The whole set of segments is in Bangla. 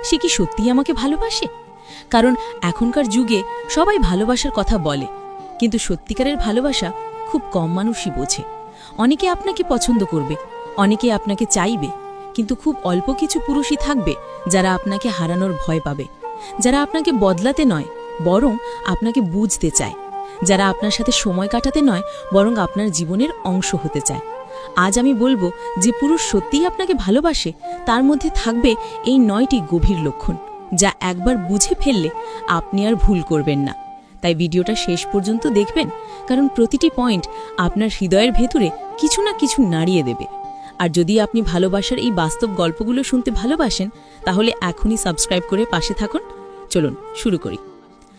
সে কি সত্যিই আমাকে ভালোবাসে? কারণ এখনকার যুগে সবাই ভালোবাসার কথা বলে, কিন্তু সত্যিকারের ভালোবাসা খুব কম মানুষই বোঝে। অনেকে আপনাকে পছন্দ করবে, অনেকে আপনাকে চাইবে, কিন্তু খুব অল্প কিছু পুরুষই থাকবে যারা আপনাকে হারানোর ভয় পাবে, যারা আপনাকে বদলাতে নয় বরং আপনাকে বুঝতে চায়, যারা আপনার সাথে সময় কাটাতে নয় বরং আপনার জীবনের অংশ হতে চায়। আজ আমি বলবো, যে পুরুষ সত্যিই আপনাকে ভালোবাসে তার মধ্যে থাকবে এই 9টি গভীর লক্ষণ, যা একবার বুঝে ফেললে আপনি আর ভুল করবেন না। তাই ভিডিওটা শেষ পর্যন্ত দেখবেন, কারণ প্রতিটি পয়েন্ট আপনার হৃদয়ের ভেতরে কিছু না কিছু নাড়িয়ে দেবে। আর যদি আপনি ভালোবাসার এই বাস্তব গল্পগুলো শুনতে ভালোবাসেন, তাহলে এখনই সাবস্ক্রাইব করে পাশে থাকুন। চলুন শুরু করি।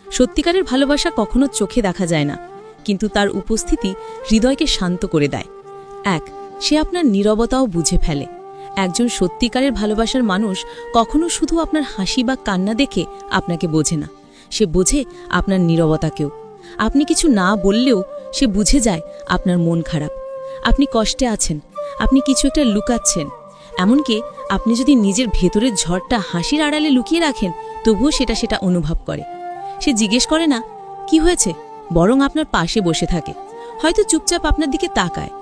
সত্যিকারের ভালোবাসা কখনো চোখে দেখা যায় না, কিন্তু তার উপস্থিতি হৃদয়কে শান্ত করে দেয়। 1, সে আপনার নীরবতাও বুঝে ফেলে। একজন সত্যিকারের ভালোবাসার মানুষ কখনো শুধু আপনার হাসি বা কান্না দেখে আপনাকে বোঝে না, সে বোঝে আপনার নীরবতাকেও। আপনি কিছু না বললেও সে বুঝে যায় আপনার মন খারাপ, আপনি কষ্টে আছেন, আপনি কিছু একটা লুকাচ্ছেন। এমনকি আপনি যদি নিজের ভেতরের ঝড়টা হাসির আড়ালে লুকিয়ে রাখেন, তবুও সেটা অনুভব করে। সে জিজ্ঞেস করে না কি হয়েছে, বরং আপনার পাশে বসে থাকে, হয়তো চুপচাপ আপনার দিকে তাকায়,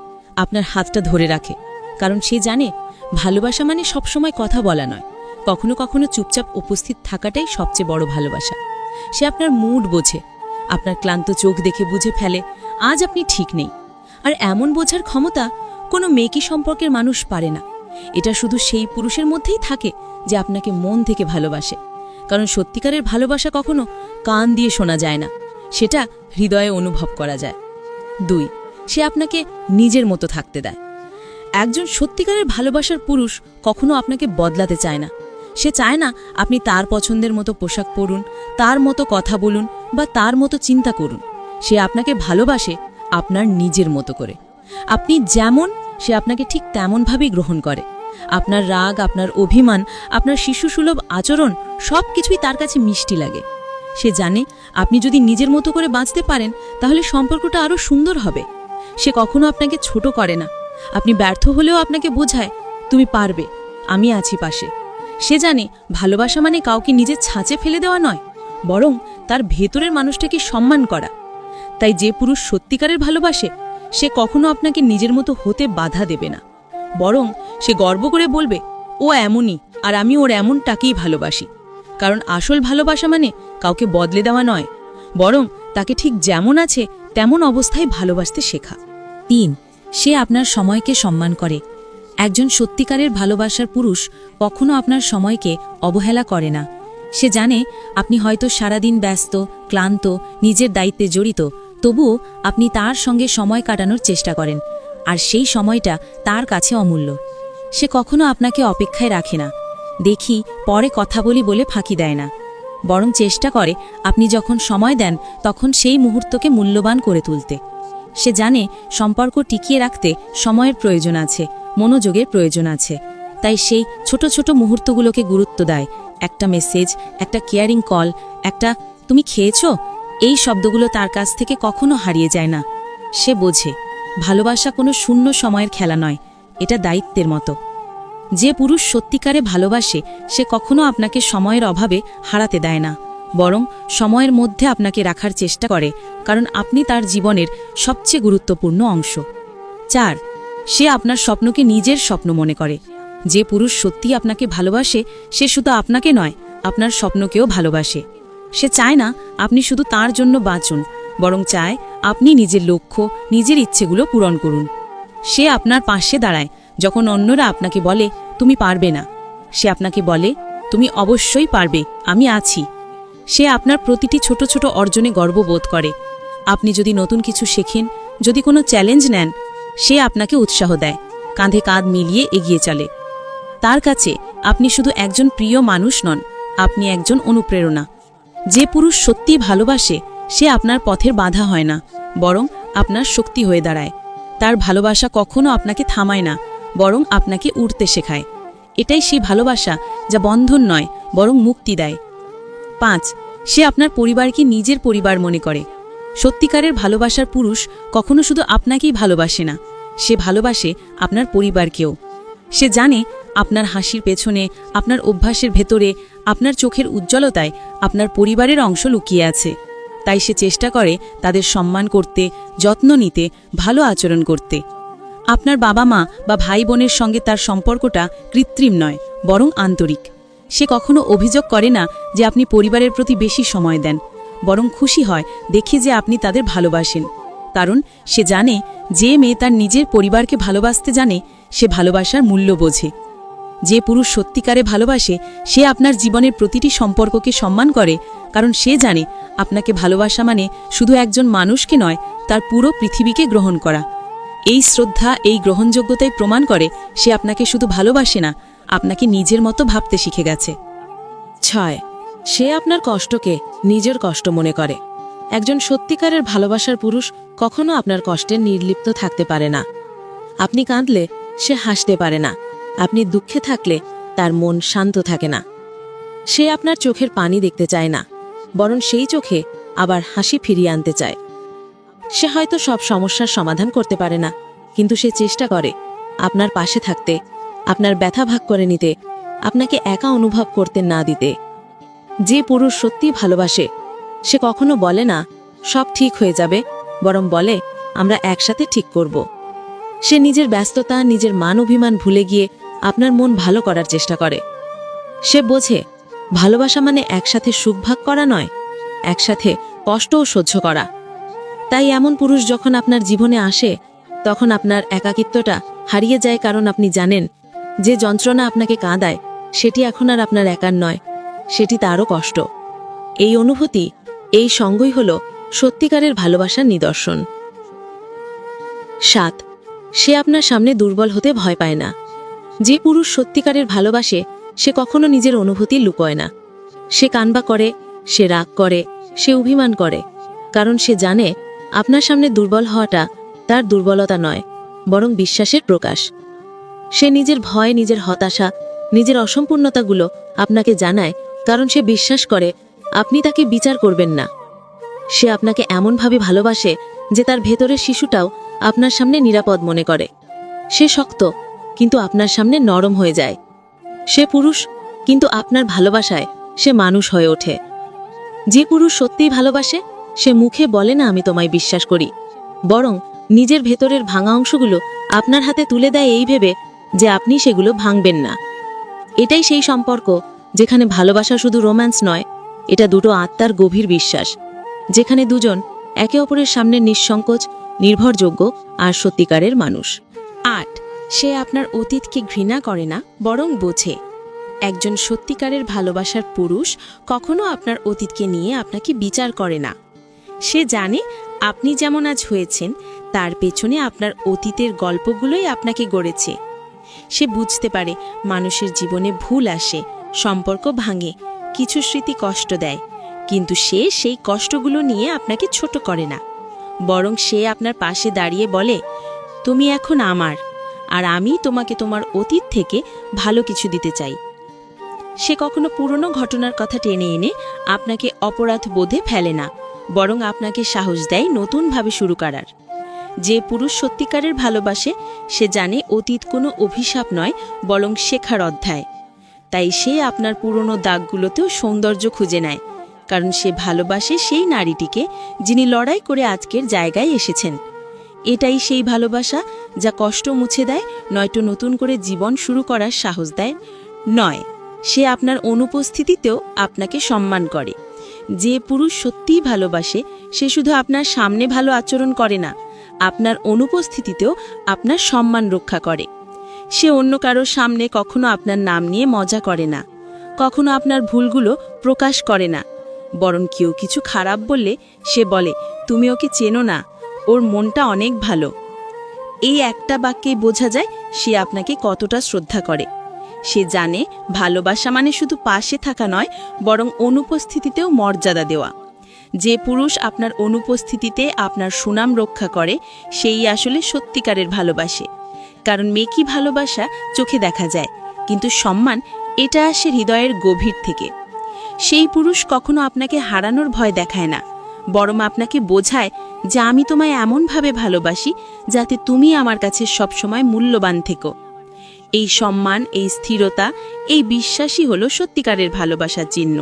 আপনার হাতটা ধরে রাখে। কারণ সে জানে ভালোবাসা মানে সবসময় কথা বলা নয়, কখনো কখনো চুপচাপ উপস্থিত থাকাটাই সবচেয়ে বড় ভালোবাসা। সে আপনার মুড বোঝে, আপনার ক্লান্ত চোখ দেখে বুঝে ফেলে আজ আপনি ঠিক নেই। আর এমন বোঝার ক্ষমতা কোনো মেকি সম্পর্কের মানুষ পারে না। এটা শুধু সেই পুরুষের মধ্যেই থাকে যে আপনাকে মন থেকে ভালোবাসে। কারণ সত্যিকারের ভালোবাসা কখনো কান দিয়ে শোনা যায় না, সেটা হৃদয়ে অনুভব করা যায়। 2, সে আপনাকে নিজের মতো থাকতে দেয়। একজন সত্যিকারের ভালোবাসার পুরুষ কখনো আপনাকে বদলাতে চায় না। সে চায় না আপনি তার পছন্দের মতো পোশাক পরুন, তার মতো কথা বলুন বা তার মতো চিন্তা করুন। সে আপনাকে ভালোবাসে আপনার নিজের মতো করে। আপনি যেমন, সে আপনাকে ঠিক তেমনভাবেই গ্রহণ করে। আপনার রাগ, আপনার অভিমান, আপনার শিশুসুলভ আচরণ সব কিছুই তার কাছে মিষ্টি লাগে। সে জানে আপনি যদি নিজের মতো করে বাঁচতে পারেন তাহলে সম্পর্কটা আরও সুন্দর হবে। সে কখনো আপনাকে ছোট করে না, আপনি ব্যর্থ হলেও আপনাকে বোঝায় তুমি পারবে, আমি আছি পাশে। সে জানে ভালোবাসা মানে কাউকে নিজের ছাঁচে ফেলে দেওয়া নয়, বরং তার ভেতরের মানুষটাকে সম্মান করা। তাই যে পুরুষ সত্যিকারের ভালোবাসে সে কখনো আপনাকে নিজের মতো হতে বাধা দেবে না, বরং সে গর্ব করে বলবে ও এমনই আর আমি ওর এমনটাকেই ভালোবাসি। কারণ আসল ভালোবাসা মানে কাউকে বদলে দেওয়া নয়, বরং তাকে ঠিক যেমন আছে তেমন অবস্থায় ভালোবাসতে শেখা। 3, সে আপনার সময়কে সম্মান করে। একজন সত্যিকারের ভালোবাসার পুরুষ কখনো আপনার সময়কে অবহেলা করে না। সে জানে আপনি হয়তো সারাদিন ব্যস্ত, ক্লান্ত, নিজের দায়িত্বে জড়িত, তবুও আপনি তার সঙ্গে সময় কাটানোর চেষ্টা করেন, আর সেই সময়টা তার কাছে অমূল্য। সে কখনো আপনাকে অপেক্ষায় রাখে না, দেখি পরে কথা বলি বলে ফাঁকি দেয় না, বরং চেষ্টা করে আপনি যখন সময় দেন তখন সেই মুহূর্তকে মূল্যবান করে তুলতে। সে জানে সম্পর্ক টিকিয়ে রাখতে সময়ের প্রয়োজন আছে, মনোযোগের প্রয়োজন আছে। তাই সেই ছোট ছোট মুহূর্তগুলোকে গুরুত্ব দেয়। একটা মেসেজ, একটা কেয়ারিং কল, একটা তুমি খেয়েছো, এই শব্দগুলো তার কাছ থেকে কখনো হারিয়ে যায় না। সে বোঝে ভালোবাসা কোনো শূন্য সময়ের খেলা নয়, এটা দায়িত্বের মতো। যে পুরুষ সত্যিকারে ভালোবাসে সে কখনো আপনাকে সময়ের অভাবে হারাতে দেয় না, বরং সময়ের মধ্যে আপনাকে রাখার চেষ্টা করে, কারণ আপনি তার জীবনের সবচেয়ে গুরুত্বপূর্ণ অংশ। 4, সে আপনার স্বপ্নকে নিজের স্বপ্ন মনে করে। যে পুরুষ সত্যি আপনাকে ভালোবাসে সে শুধু আপনাকে নয়, আপনার স্বপ্নকেও ভালোবাসে। সে চায় না আপনি শুধু তার জন্য বাঁচুন, বরং চায় আপনি নিজের লক্ষ্য, নিজের ইচ্ছেগুলো পূরণ করুন। সে আপনার পাশে দাঁড়ায় যখন অন্যরা আপনাকে বলে তুমি পারবে না। সে আপনাকে বলে তুমি অবশ্যই পারবে, আমি আছি। সে আপনার প্রতিটি ছোট ছোট অর্জনে গর্ববোধ করে। আপনি যদি নতুন কিছু শেখেন, যদি কোনো চ্যালেঞ্জ নেন, সে আপনাকে উৎসাহ দেয়, কাঁধে কাঁধ মিলিয়ে এগিয়ে চলে। তার কাছে আপনি শুধু একজন প্রিয় মানুষ নন, আপনি একজন অনুপ্রেরণা। যে পুরুষ সত্যি ভালোবাসে সে আপনার পথের বাধা হয় না, বরং আপনার শক্তি হয়ে দাঁড়ায়। তার ভালোবাসা কখনো আপনাকে থামায় না, বরং আপনাকে উড়তে শেখায়। এটাই সেই ভালোবাসা যা বন্ধন নয়, বরং মুক্তি দেয়। 5, সে আপনার পরিবারকে নিজের পরিবার মনে করে। সত্যিকারের ভালোবাসার পুরুষ কখনো শুধু আপনাকেই ভালোবাসে না, সে ভালোবাসে আপনার পরিবারকেও। সে জানে আপনার হাসির পেছনে, আপনার অভ্যাসের ভেতরে, আপনার চোখের উজ্জ্বলতায় আপনার পরিবারের অংশ লুকিয়ে আছে। তাই সে চেষ্টা করে তাদের সম্মান করতে, যত্ন নিতে, ভালো আচরণ করতে। আপনার বাবা মা বা ভাই বোনের সঙ্গে তার সম্পর্কটা কৃত্রিম নয়, বরং আন্তরিক। সে কখনো অভিযোগ করে না যে আপনি পরিবারের প্রতি বেশি সময় দেন, বরং খুশি হয় দেখে যে আপনি তাদের ভালোবাসেন। কারণ সে জানে যে মেয়ে তার নিজের পরিবারকে ভালোবাসতে জানে, সে ভালোবাসার মূল্য বোঝে। যে পুরুষ সত্যিকারে ভালোবাসে, সে আপনার জীবনের প্রতিটি সম্পর্ককে সম্মান করে, কারণ সে জানে আপনাকে ভালোবাসা মানে শুধু একজন মানুষকে নয়, তার পুরো পৃথিবীকে গ্রহণ করা। এই শ্রদ্ধা, এই গ্রহণযোগ্যতাই প্রমাণ করে সে আপনাকে শুধু ভালোবাসে না, আপনাকে নিজের মতো ভাবতে শিখে গেছে। 6. সে আপনার কষ্টকে নিজের কষ্ট মনে করে। একজন সত্যিকারের ভালোবাসার পুরুষ কখনো আপনার কষ্টে নির্লিপ্ত থাকতে পারে না। আপনি কাঁদলে সে হাসতে পারে না, আপনি দুঃখে থাকলে তার মন শান্ত থাকে না। সে আপনার চোখের পানি দেখতে চায় না, বরং সেই চোখে আবার হাসি ফিরিয়ে আনতে চায়। সে হয়তো সব সমস্যার সমাধান করতে পারে না, কিন্তু সে চেষ্টা করে আপনার পাশে থাকতে, আপনার ব্যথা ভাগ করে নিতে, আপনাকে একা অনুভব করতে না দিতে। যে পুরুষ সত্যি ভালোবাসে, সে কখনো বলে না সব ঠিক হয়ে যাবে, বরং বলে আমরা একসাথে ঠিক করব। সে নিজের ব্যস্ততা, নিজের মান অভিমান ভুলে গিয়ে আপনার মন ভালো করার চেষ্টা করে। সে বোঝে ভালোবাসা মানে একসাথে সুখ ভাগ করা নয়, একসাথে কষ্টও সহ্য করা। তাই এমন পুরুষ যখন আপনার জীবনে আসে, তখন আপনার একাকিত্বটা হারিয়ে যায়, কারণ আপনি জানেন যে যন্ত্রণা আপনাকে কাঁদায় সেটি এখন আর আপনার একার নয়, সেটি তারও কষ্ট। এই অনুভূতি, এই সঙ্গই হল সত্যিকারের ভালোবাসার নিদর্শন। 7. সে আপনার সামনে দুর্বল হতে ভয় পায় না। যে পুরুষ সত্যিকারের ভালোবাসে, সে কখনো নিজের অনুভূতি লুকোয় না। সে কান্না করে, সে রাগ করে, সে অভিমান করে, কারণ সে জানে আপনার সামনে দুর্বল হওয়াটা তার দুর্বলতা নয়, বরং বিশ্বাসের প্রকাশ। সে নিজের ভয়, নিজের হতাশা, নিজের অসম্পূর্ণতাগুলো আপনাকে জানায়, কারণ সে বিশ্বাস করে আপনি তাকে বিচার করবেন না। সে আপনাকে এমনভাবে ভালোবাসে যে তার ভেতরের শিশুটাও আপনার সামনে নিরাপদ মনে করে। সে শক্ত, কিন্তু আপনার সামনে নরম হয়ে যায়। সে পুরুষ, কিন্তু আপনার ভালোবাসায় সে মানুষ হয়ে ওঠে। যে পুরুষ সত্যিই ভালোবাসে, সে মুখে বলে না আমি তোমায় বিশ্বাস করি, বরং নিজের ভেতরের ভাঙা অংশগুলো আপনার হাতে তুলে দেয় এই ভেবে যে আপনি সেগুলো ভাঙবেন না। এটাই সেই সম্পর্ক যেখানে ভালোবাসা শুধু রোম্যান্স নয়, এটা দুটো আত্মার গভীর বিশ্বাস, যেখানে দুজন একে অপরের সামনে নিঃসংকোচ, নির্ভরযোগ্য আর সত্যিকারের মানুষ। 8. সে আপনার অতীতকে ঘৃণা করে না, বরং বোঝে। একজন সত্যিকারের ভালোবাসার পুরুষ কখনো আপনার অতীতকে নিয়ে আপনাকে বিচার করে না। সে জানে আপনি যেমন আজ হয়েছেন, তার পেছনে আপনার অতীতের গল্পগুলোই আপনাকে গড়েছে। সে বুঝতে পারে মানুষের জীবনে ভুল আসে, সম্পর্ক ভাঙে, কিছু স্মৃতি কষ্ট দেয়, কিন্তু সে সেই কষ্টগুলো নিয়ে আপনাকে ছোট করে না, বরং সে আপনার পাশে দাঁড়িয়ে বলে তুমি এখন আমার, আর আমি তোমাকে তোমার অতীত থেকে ভালো কিছু দিতে চাই। সে কখনো পুরনো ঘটনার কথা টেনে এনে আপনাকে অপরাধ বোধে ফেলে না, বরং আপনাকে সাহস দেয় নতুনভাবে শুরু করার। যে পুরুষ সত্যিকারের ভালোবাসে, সে জানে অতীত কোনো অভিশাপ নয়, বরং শেখার অধ্যায়। তাই সে আপনার পুরনো দাগগুলোতেও সৌন্দর্য খুঁজে নেয়, কারণ সে ভালোবাসে সেই নারীটিকে যিনি লড়াই করে আজকের জায়গায় এসেছেন। এটাই সেই ভালোবাসা যা কষ্ট মুছে দেয়, নয়তো নতুন করে জীবন শুরু করার সাহস দেয়। নয়, সে আপনার অনুপস্থিতিতেও আপনাকে সম্মান করে। যে পুরুষ সত্যিই ভালোবাসে, সে শুধু আপনার সামনে ভালো আচরণ করে না, আপনার অনুপস্থিতিতেও আপনার সম্মান রক্ষা করে। সে অন্য কারোর সামনে কখনো আপনার নাম নিয়ে মজা করে না, কখনো আপনার ভুলগুলো প্রকাশ করে না, বরং কেউ কিছু খারাপ বললে সে বলে তুমি ওকে চেনো না, ওর মনটা অনেক ভালো। এই একটা বাক্যেই বোঝা যায় সে আপনাকে কতটা শ্রদ্ধা করে। সে জানে ভালোবাসা মানে শুধু পাশে থাকা নয়, বরং অনুপস্থিতিতেও মর্যাদা দেওয়া। যে পুরুষ আপনার অনুপস্থিতিতে আপনার সুনাম রক্ষা করে, সেই আসলে সত্যিকারের ভালোবাসে। কারণ মেকি ভালোবাসা চোখে দেখা যায়, কিন্তু সম্মান এটা আসে হৃদয়ের গভীর থেকে। সেই পুরুষ কখনো আপনাকে হারানোর ভয় দেখায় না, বরং আপনাকে বোঝায় যে আমি তোমায় এমনভাবে ভালোবাসি যাতে তুমি আমার কাছে সবসময় মূল্যবান থেকো। এই সম্মান, এই স্থিরতা, এই বিশ্বাসই হলো সত্যিকারের ভালোবাসার চিহ্ন।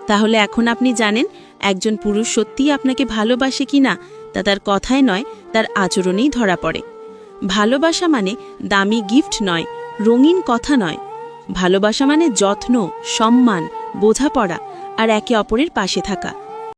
তাহলে এখন আপনি জানেন একজন পুরুষ সত্যিই আপনাকে ভালোবাসে কিনা তা তার কথায় নয়, তার আচরণেই ধরা পড়ে। ভালোবাসা মানে দামি গিফট নয়, রঙিন কথা নয়। ভালোবাসা মানে যত্ন, সম্মান, বোঝাপড়া আর একে অপরের পাশে থাকা।